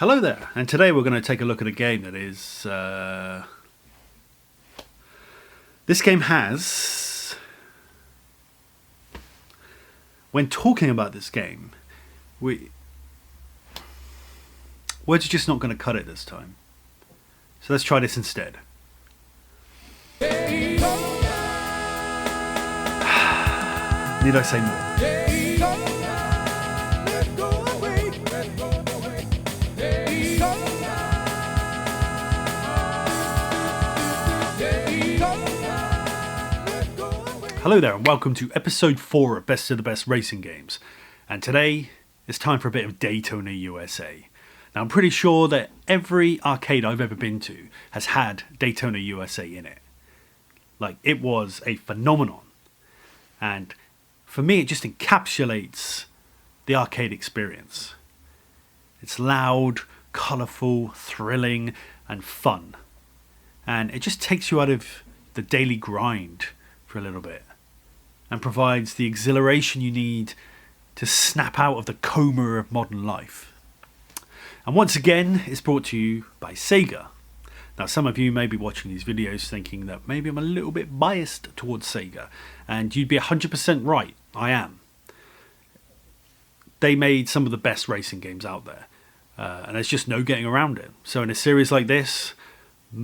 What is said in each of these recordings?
Hello there, and today we're going to take a look at a game that is... This game has... When talking about this game, words are just not going to cut it this time. So let's try this instead. Need I say more? Hello there and welcome to episode 4 of Best of the Best Racing Games. And today it's time for a bit of Daytona USA. Now I'm pretty sure that every arcade I've ever been to has had Daytona USA in it. Like, it was a phenomenon. And for me it just encapsulates the arcade experience. It's loud, colourful, thrilling and fun. And it just takes you out of the daily grind for a little bit. And provides the exhilaration you need to snap out of the coma of modern life. And once again, it's brought to you by Sega. Now, some of you may be watching these videos thinking that maybe I'm a little bit biased towards Sega, and you'd be 100% right. I am. They made some of the best racing games out there, and there's just no getting around it. So in a series like this,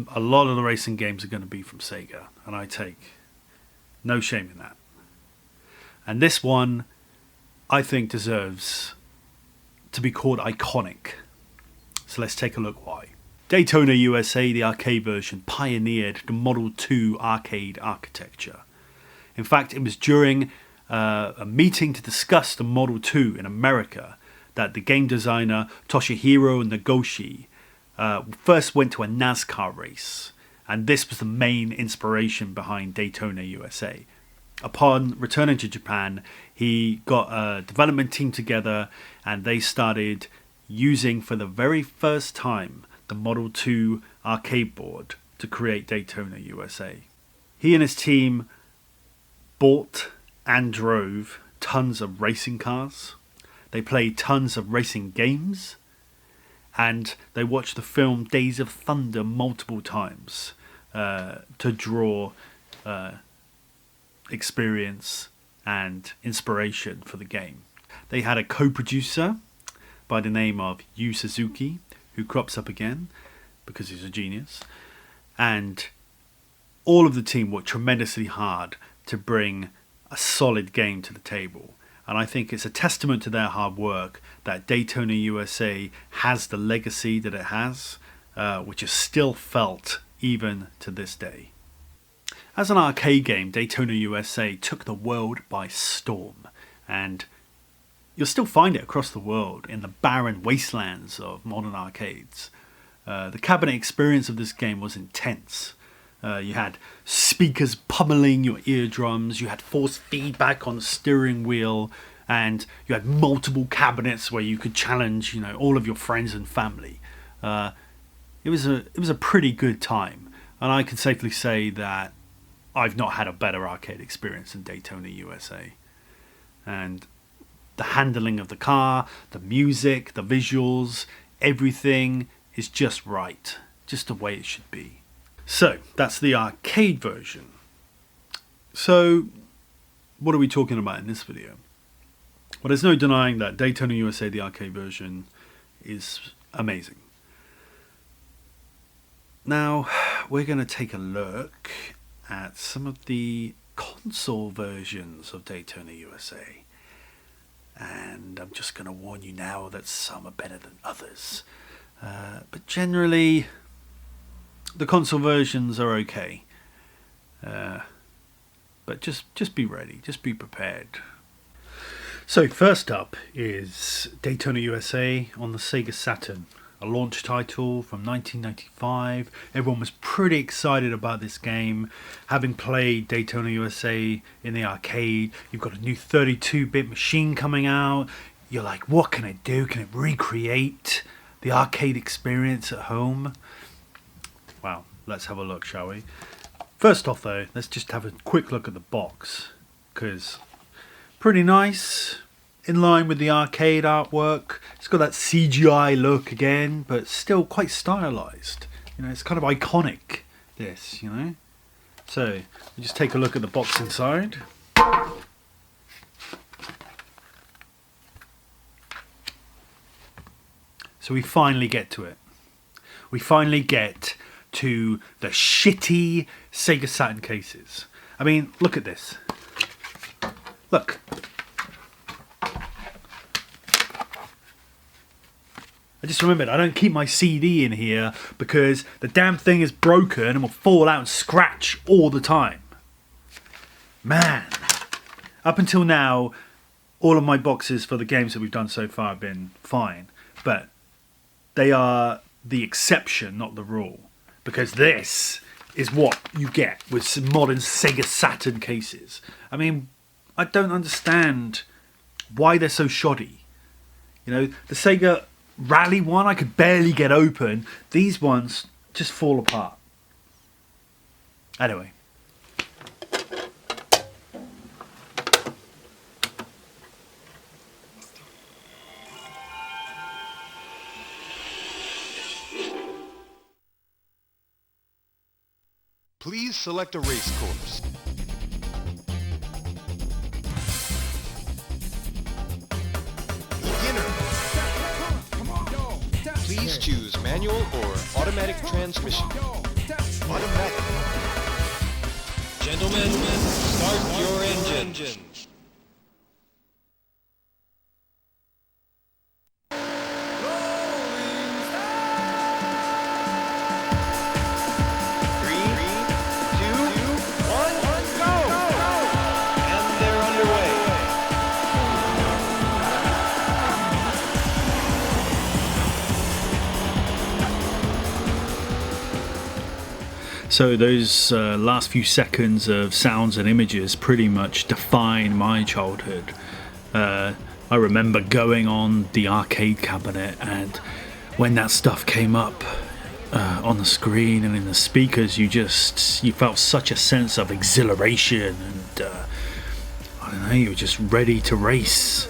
a lot of the racing games are going to be from Sega, and I take no shame in that. And this one, I think, deserves to be called iconic. So let's take a look why. Daytona USA, the arcade version, pioneered the Model 2 arcade architecture. In fact, it was during a meeting to discuss the Model 2 in America that the game designer Toshihiro Nagoshi first went to a NASCAR race. And this was the main inspiration behind Daytona USA. Upon returning to Japan, he got a development team together and they started using for the very first time the Model 2 arcade board to create Daytona USA. He and his team bought and drove tons of racing cars. They played tons of racing games. And they watched the film Days of Thunder multiple times to draw experience and inspiration for the game. They had a co-producer by the name of Yu Suzuki, who crops up again because he's a genius, and all of the team worked tremendously hard to bring a solid game to the table. And I think it's a testament to their hard work that Daytona USA has the legacy that it has, which is still felt even to this day. As an arcade game, Daytona USA took the world by storm, and you'll still find it across the world in the barren wastelands of modern arcades. The cabinet experience of this game was intense. You had speakers pummeling your eardrums, you had force feedback on the steering wheel, and you had multiple cabinets where you could challenge, all of your friends and family. It was a pretty good time, and I can safely say that I've not had a better arcade experience than Daytona USA. And the handling of the car, the music, the visuals, everything is just right, just the way it should be. So that's the arcade version. So what are we talking about in this video? Well, there's no denying that Daytona USA, the arcade version, is amazing. Now we're going to take a look at some of the console versions of Daytona USA. And I'm just going to warn you now that some are better than others. But generally, the console versions are okay. But just be ready, just be prepared. So first up is Daytona USA on the Sega Saturn, a launch title from 1995. Everyone was pretty excited about this game. Having played Daytona USA in the arcade, you've got a new 32-bit machine coming out. You're like, what can it do? Can it recreate the arcade experience at home? Well, let's have a look, shall we? First off though, let's just have a quick look at the box, because pretty nice, in line with the arcade artwork. It's got that CGI look again, but still quite stylized. You know, it's kind of iconic, this, you know. So, we just take a look at the box inside. So we finally get to it. We finally get to the shitty Sega Saturn cases. I mean, look at this. Look. I just remembered, I don't keep my CD in here because the damn thing is broken and will fall out and scratch all the time. Man. Up until now, all of my boxes for the games that we've done so far have been fine. But they are the exception, not the rule. Because this is what you get with some modern Sega Saturn cases. I mean, I don't understand why they're so shoddy. You know, the Sega Rally one I could barely get open. These ones just fall apart. Anyway. Please select a race course. Please choose manual or automatic transmission. Automatic. Gentlemen, start your engines. So those last few seconds of sounds and images pretty much define my childhood. I remember going on the arcade cabinet, and when that stuff came up on the screen and in the speakers, you felt such a sense of exhilaration, and I don't know, you were just ready to race.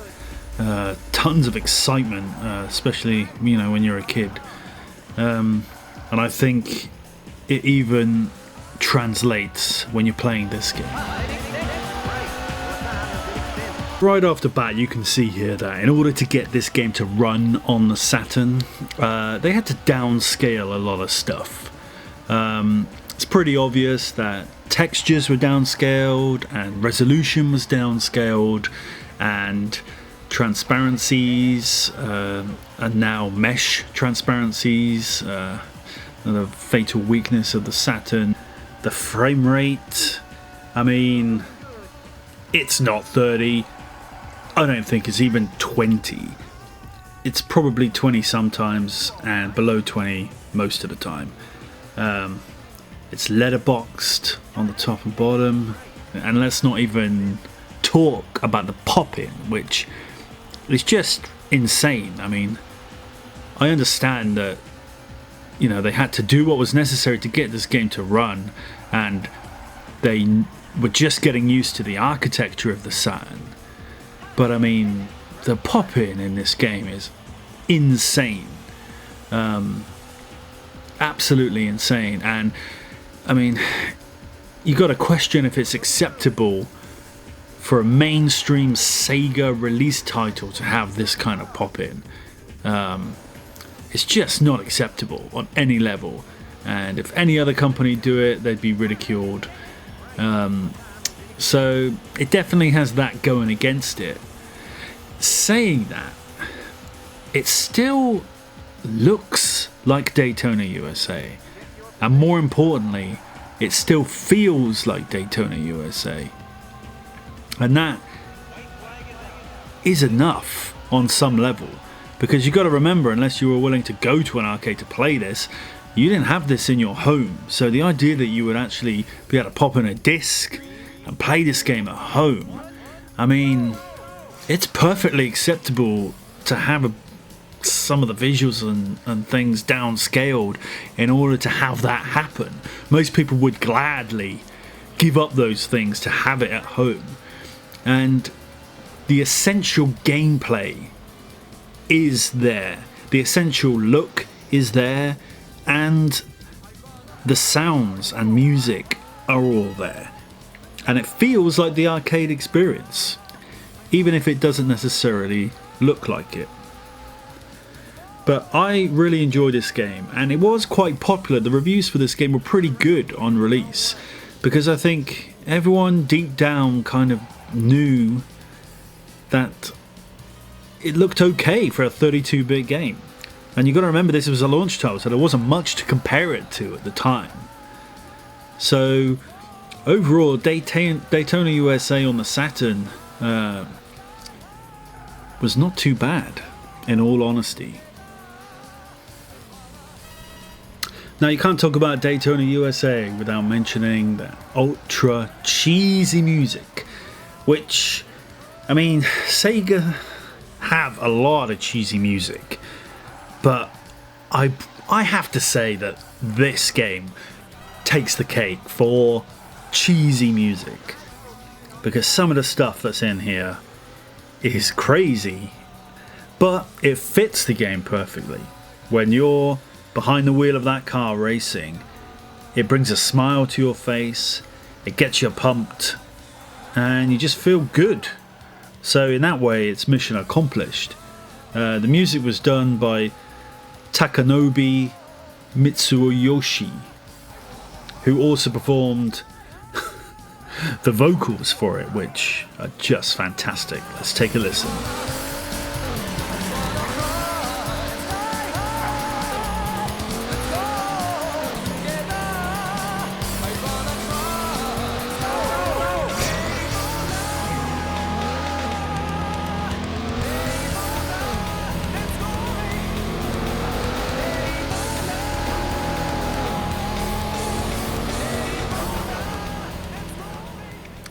Tons of excitement, especially, you know, when you're a kid. And I think it even translates when you're playing this game. Right off the bat, you can see here that in order to get this game to run on the Saturn, they had to downscale a lot of stuff. It's pretty obvious that textures were downscaled and resolution was downscaled, and transparencies are now mesh transparencies. The fatal weakness of the Saturn. The frame rate, I mean, it's not 30. I don't think it's even 20. It's probably 20 sometimes and below 20 most of the time. It's letterboxed on the top and bottom, and let's not even talk about the pop-in, which is just insane. I mean, I understand that, you know, they had to do what was necessary to get this game to run, and they were just getting used to the architecture of the Saturn. But I mean, the pop-in in this game is insane. Absolutely insane. And I mean, you got to question if it's acceptable for a mainstream Sega release title to have this kind of pop-in. It's just not acceptable on any level, and if any other company do it, they'd be ridiculed. So it definitely has that going against it. Saying that, it still looks like Daytona USA, and more importantly, it still feels like Daytona USA, and that is enough on some level. Because you've got to remember, unless you were willing to go to an arcade to play this, you didn't have this in your home. So the idea that you would actually be able to pop in a disc and play this game at home, I mean, it's perfectly acceptable to have some of the visuals and things downscaled in order to have that happen. Most people would gladly give up those things to have it at home. And the essential gameplay is there, the essential look is there, and the sounds and music are all there. And it feels like the arcade experience, even if it doesn't necessarily look like it. But I really enjoyed this game, and it was quite popular. The reviews for this game were pretty good on release, because I think everyone deep down kind of knew that it looked okay for a 32-bit game. And you've got to remember, this was a launch title, so there wasn't much to compare it to at the time. So overall, Daytona USA on the Saturn was not too bad, in all honesty. Now, you can't talk about Daytona USA without mentioning the ultra cheesy music, which, I mean, Sega have a lot of cheesy music, but I have to say that this game takes the cake for cheesy music, because some of the stuff that's in here is crazy, but it fits the game perfectly. When you're behind the wheel of that car racing, it brings a smile to your face, it gets you pumped, and you just feel good. So in that way, it's mission accomplished. The music was done by Takanobu Mitsuyoshi, who also performed the vocals for it, which are just fantastic. Let's take a listen.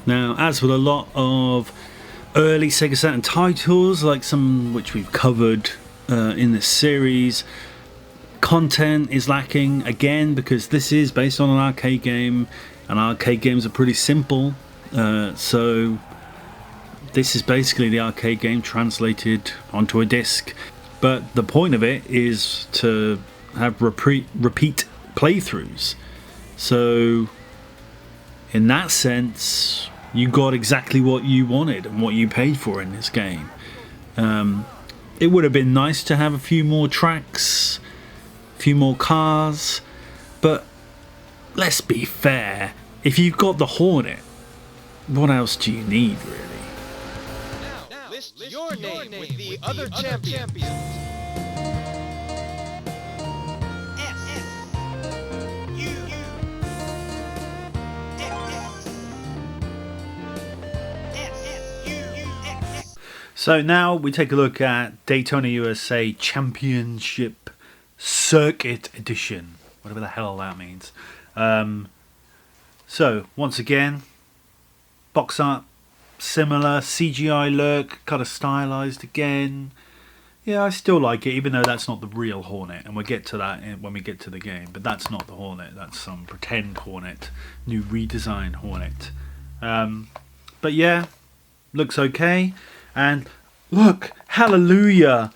Now, as with a lot of early Sega Saturn titles, like some which we've covered in this series, content is lacking again, because this is based on an arcade game, and arcade games are pretty simple. So this is basically the arcade game translated onto a disc. But the point of it is to have repeat playthroughs. So in that sense, you got exactly what you wanted and what you paid for in this game. It would have been nice to have a few more tracks, a few more cars, but let's be fair, if you've got the Hornet, what else do you need, really? Now, list your name with the other champions. So now we take a look at Daytona USA Championship Circuit Edition, whatever the hell that means. So once again, box art similar, CGI look, kind of stylized again. Yeah, I still like it, even though that's not the real Hornet, and we'll get to that when we get to the game. But that's not the Hornet, that's some pretend Hornet, new redesigned Hornet. But yeah, looks okay. And look, hallelujah,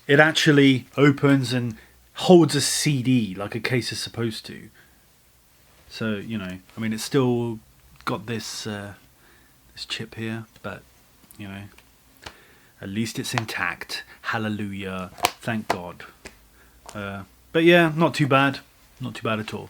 it actually opens and holds a CD like a case is supposed to. So, you know, I mean, it's still got this this chip here, but, you know, at least it's intact. Hallelujah, thank God. But yeah, not too bad. Not too bad at all.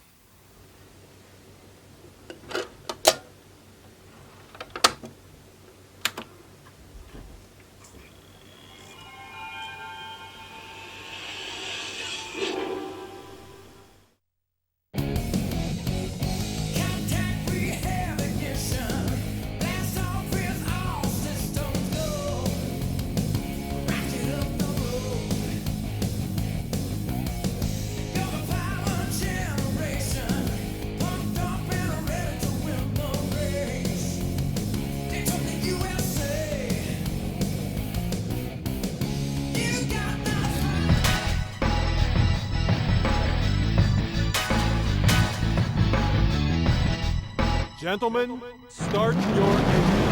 Gentlemen, start your engine.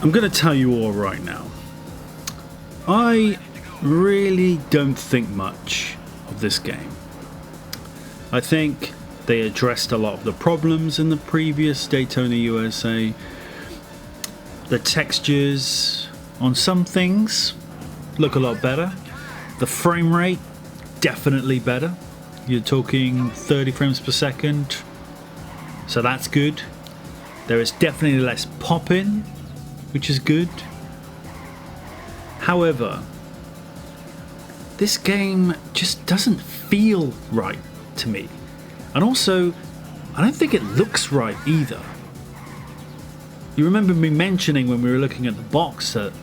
I'm going to tell you all right now. I really don't think much of this game. I think they addressed a lot of the problems in the previous Daytona USA. The textures on some things look a lot better. The frame rate, definitely better. You're talking 30 frames per second, so that's good. There is definitely less pop-in, which is good. However, this game just doesn't feel right to me. And also, I don't think it looks right either. You remember me mentioning when we were looking at the box that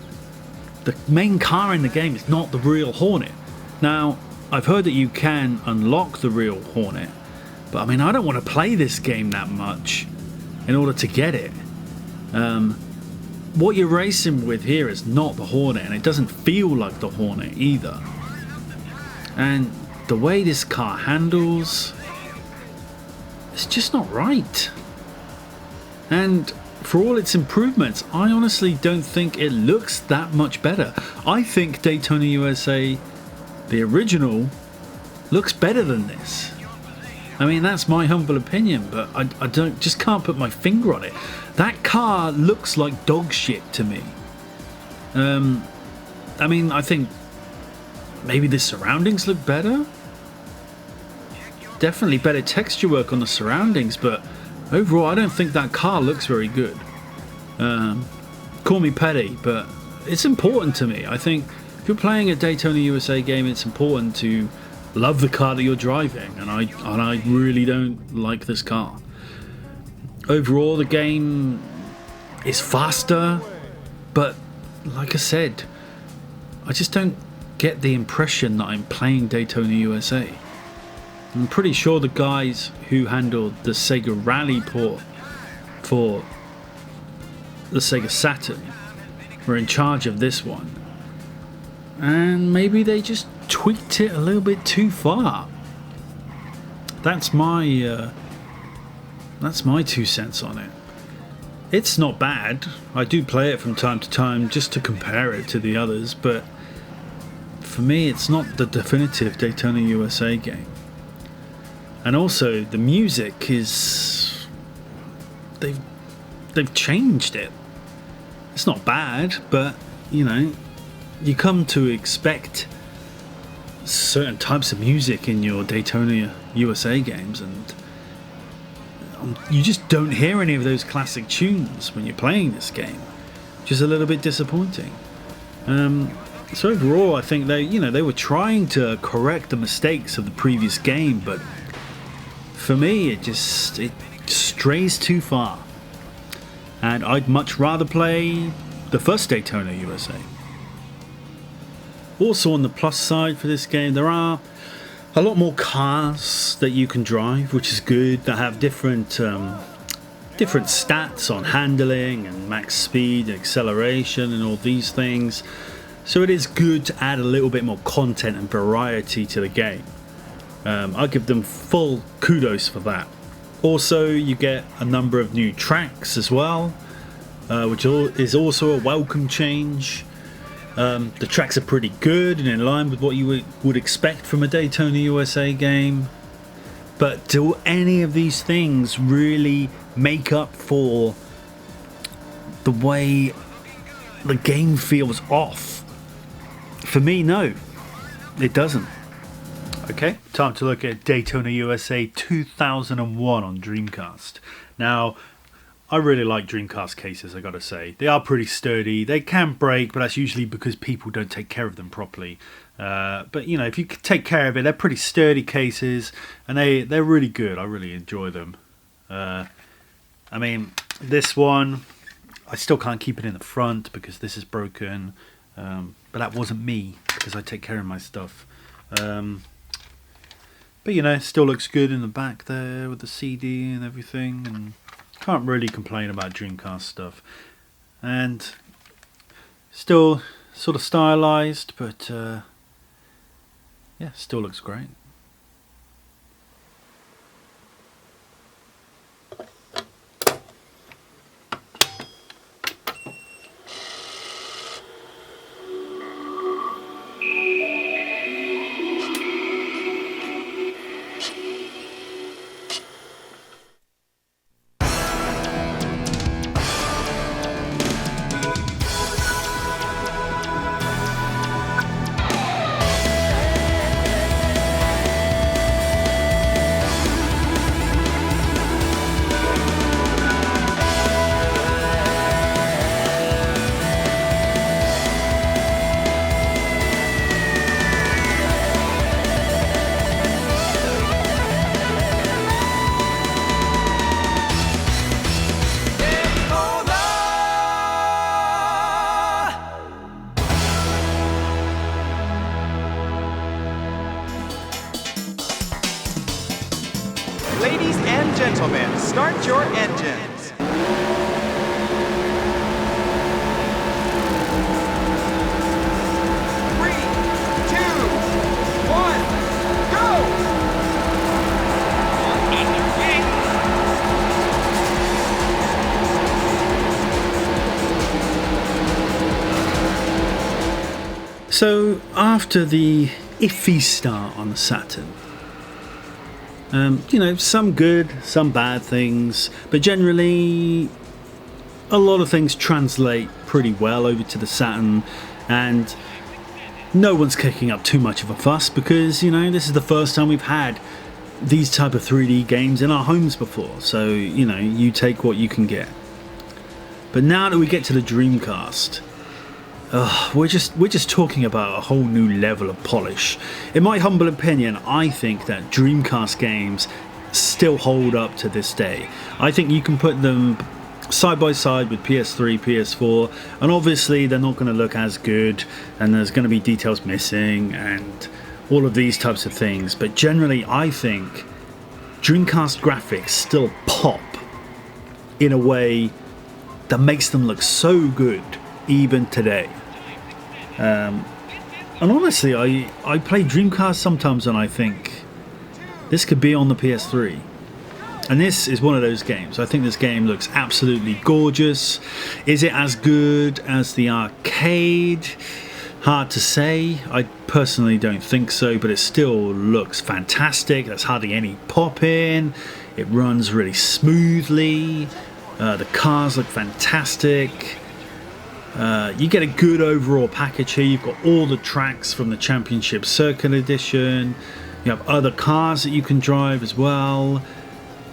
the main car in the game is not the real Hornet. Now, I've heard that you can unlock the real Hornet, but I mean, I don't want to play this game that much in order to get it. What you're racing with here is not the Hornet, and it doesn't feel like the Hornet either. And the way this car handles, it's just not right. And for all its improvements, I honestly don't think it looks that much better. I think Daytona USA, the original, looks better than this. I mean, that's my humble opinion, but I just can't put my finger on it. That car looks like dog shit to me. I mean, I think maybe the surroundings look better. Definitely better texture work on the surroundings, but overall, I don't think that car looks very good. Call me petty, but it's important to me. I think if you're playing a Daytona USA game, it's important to love the car that you're driving, and I really don't like this car. Overall, the game is faster, but like I said, I just don't get the impression that I'm playing Daytona USA. I'm pretty sure the guys who handled the Sega Rally port for the Sega Saturn were in charge of this one, and maybe they just tweaked it a little bit too far. That's my 2 cents on it. It's not bad. I do play it from time to time just to compare it to the others, but for me it's not the definitive Daytona USA game. And also the music is, they've changed it. It's not bad, but you know, you come to expect certain types of music in your Daytona USA games, and you just don't hear any of those classic tunes when you're playing this game, which is a little bit disappointing. So overall, I think they were trying to correct the mistakes of the previous game, but for me, it strays too far. And I'd much rather play the first Daytona USA. Also, on the plus side for this game, there are a lot more cars that you can drive, which is good. That have different stats on handling and max speed, acceleration, and all these things. So it is good to add a little bit more content and variety to the game. I give them full kudos for that. Also, you get a number of new tracks as well, which is also a welcome change. The tracks are pretty good and in line with what you would expect from a Daytona USA game. But do any of these things really make up for the way the game feels off? For me, no, it doesn't. Okay, time to look at Daytona USA 2001 on Dreamcast. Now, I really like Dreamcast cases, I gotta say. They are pretty sturdy. They can break, but that's usually because people don't take care of them properly. But you know, if you take care of it, they're pretty sturdy cases, and they're really good. I really enjoy them. I mean, this one, I still can't keep it in the front because this is broken. But that wasn't me, because I take care of my stuff. But you know, it still looks good in the back there with the CD and everything, and can't really complain about Dreamcast stuff. And still sort of stylized, but yeah, still looks great. Ladies and gentlemen, start your engines. 3, 2, 1, go! So, after the iffy start on the Saturn, some good, some bad things, but generally a lot of things translate pretty well over to the Saturn, and no one's kicking up too much of a fuss because, this is the first time we've had these type of 3D games in our homes before, so, you take what you can get. But now that we get to the Dreamcast, we're just talking about a whole new level of polish. In my humble opinion, I think that Dreamcast games still hold up to this day. I think you can put them side by side with PS3, PS4, and obviously they're not going to look as good, and there's going to be details missing, and all of these types of things. But generally, I think Dreamcast graphics still pop in a way that makes them look so good even today. And honestly, I play Dreamcast sometimes and I think this could be on the PS3. And this is one of those games. I think this game looks absolutely gorgeous. Is it as good as the arcade? Hard to say. I personally don't think so, but it still looks fantastic. There's hardly any pop in. It runs really smoothly. The cars look fantastic. You get a good overall package here. You've got all the tracks from the Championship Circuit Edition. You have other cars that you can drive as well.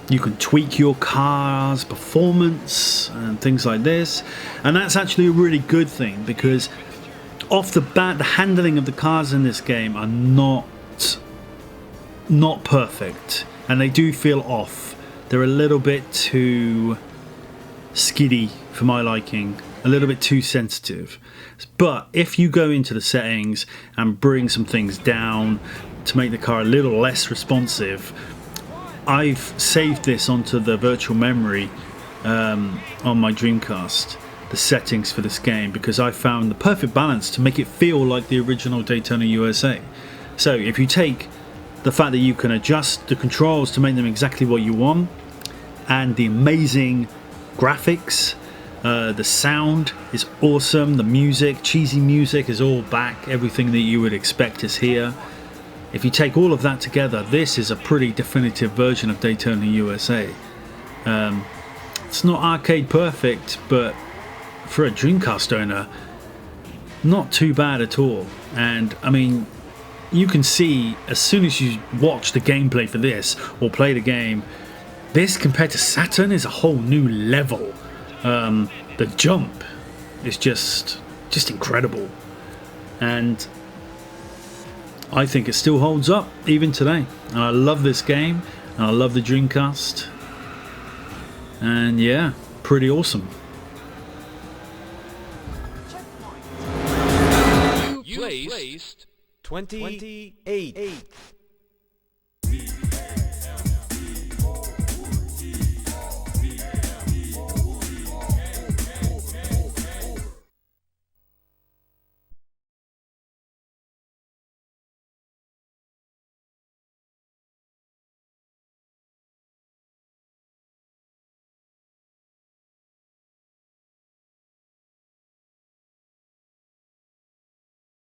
You can tweak your car's performance and things like this. And that's actually a really good thing because off the bat, the handling of the cars in this game are not perfect. And they do feel off. They're a little bit too skiddy for my liking. A little bit too sensitive. But if you go into the settings and bring some things down to make the car a little less responsive, I've saved this onto the virtual memory on my Dreamcast, the settings for this game, because I found the perfect balance to make it feel like the original Daytona USA. So if you take the fact that you can adjust the controls to make them exactly what you want, and the amazing graphics, the sound is awesome, the music, cheesy music is all back, everything that you would expect is here. If you take all of that together, this is a pretty definitive version of Daytona USA. It's not arcade perfect, but for a Dreamcast owner, not too bad at all. And I mean, you can see as soon as you watch the gameplay for this or play the game, this compared to Saturn is a whole new level. The jump is just incredible, and I think it still holds up even today. And I love this game, and I love the Dreamcast, and yeah, pretty awesome. You placed 28.